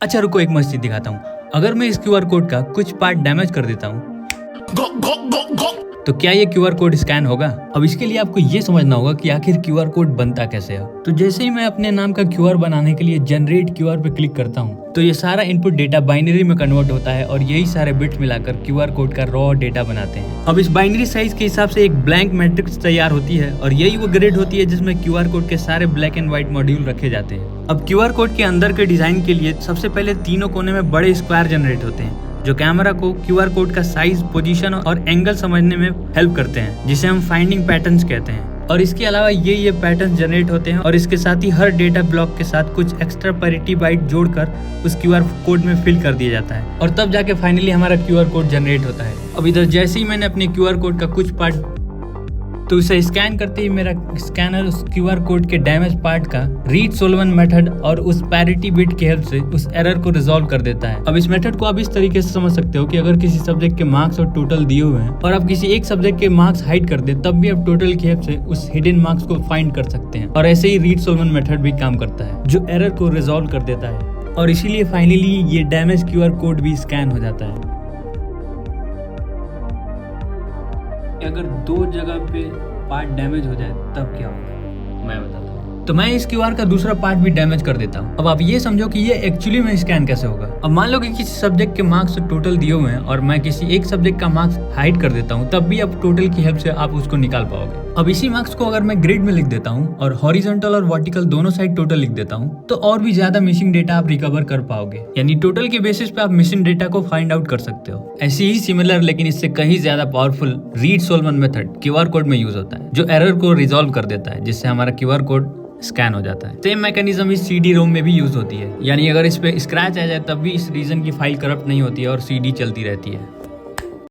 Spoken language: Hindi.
अच्छा रुको, एक मस्त चीज दिखाता हूँ। अगर मैं इस क्यूआर कोड का कुछ पार्ट डैमेज कर देता हूँ तो क्या ये क्यूआर कोड स्कैन होगा? अब इसके लिए आपको ये समझना होगा कि आखिर क्यूआर कोड बनता कैसे है। तो जैसे ही मैं अपने नाम का क्यूआर बनाने के लिए जनरेट क्यूआर पे क्लिक करता हूँ तो ये सारा इनपुट डेटा बाइनरी में कन्वर्ट होता है और यही सारे बिट्स मिलाकर क्यूआर कोड का रॉ डेटा बनाते हैं। अब इस बाइनरी साइज के हिसाब से एक ब्लैंक मैट्रिक्स तैयार होती है और यही वो ग्रिड होती है जिसमें क्यूआर कोड के सारे ब्लैक एंड व्हाइट मॉड्यूल रखे जाते हैं। अब क्यूआर कोड के अंदर के डिजाइन के लिए सबसे पहले तीनों कोने में बड़े स्क्वायर जनरेट होते हैं जो कैमरा को क्यूआर कोड का साइज, पोजीशन और एंगल समझने में हेल्प करते हैं, जिसे हम फाइंडिंग पैटर्न्स कहते हैं। और इसके अलावा ये पैटर्न्स जनरेट होते हैं और इसके साथ ही हर डेटा ब्लॉक के साथ कुछ एक्स्ट्रा पैरिटी बाइट जोड़कर उस क्यूआर कोड में फिल कर दिया जाता है और तब जाके फाइनली हमारा क्यूआर कोड जनरेट होता है। अब इधर जैसे ही मैंने अपने क्यूआर कोड का कुछ पार्ट तो उसे स्कैन करते ही मेरा स्कैनर उस क्यूआर कोड के डैमेज पार्ट का रीड सोल्वन मेथड और उस पैरिटी बिट की हेल्प से उस एरर को रिजॉल्व कर देता है। अब इस मेथड को आप इस तरीके से समझ सकते हो कि अगर किसी सब्जेक्ट के मार्क्स और टोटल दिए हुए हैं और आप किसी एक सब्जेक्ट के मार्क्स हाइड कर दे तब भी आप टोटल की हेल्प से उस हिडन मार्क्स को फाइंड कर सकते हैं। और ऐसे ही रीड सोल्वन मेथड भी काम करता है जो एरर को रिजॉल्व कर देता है और इसीलिए फाइनली ये डैमेज क्यूआर कोड भी स्कैन हो जाता है। अगर दो जगह पे पार्ट डैमेज हो जाए तब क्या होगा मैं बताता हूँ। तो मैं इस क्यूआर का दूसरा पार्ट भी डैमेज कर देता हूँ। अब आप ये समझो कि ये एक्चुअली में स्कैन कैसे होगा। अब मान लो कि किसी सब्जेक्ट के मार्क्स टोटल दिए हुए हैं और मैं किसी एक सब्जेक्ट का मार्क्स हाइड कर देता हूँ तब भी आप टोटल की हेल्प से आप उसको निकाल पाओगे। अब इसी मार्क्स को अगर मैं ग्रिड में लिख देता हूँ और हॉरिजॉन्टल और वर्टिकल दोनों साइड टोटल लिख देता हूँ तो और भी ज्यादा मिसिंग डेटा आप रिकवर कर पाओगे, यानी टोटल के बेसिस पे आप मिसिंग डेटा को फाइंड आउट कर सकते हो। ऐसे ही सिमिलर लेकिन इससे कहीं ज्यादा powerful Reed Solomon method QR code में यूज होता है जो एरर को रिजॉल्व कर देता है जिससे हमारा क्यूआर कोड स्कैन हो जाता है। सेम मैकेनिज्म इस सीडी रोम में भी यूज होती है, यानी अगर इस पे स्क्रैच आ जाए तब भी इस रीजन की फाइल करप्ट नहीं होती है और सीडी चलती रहती है।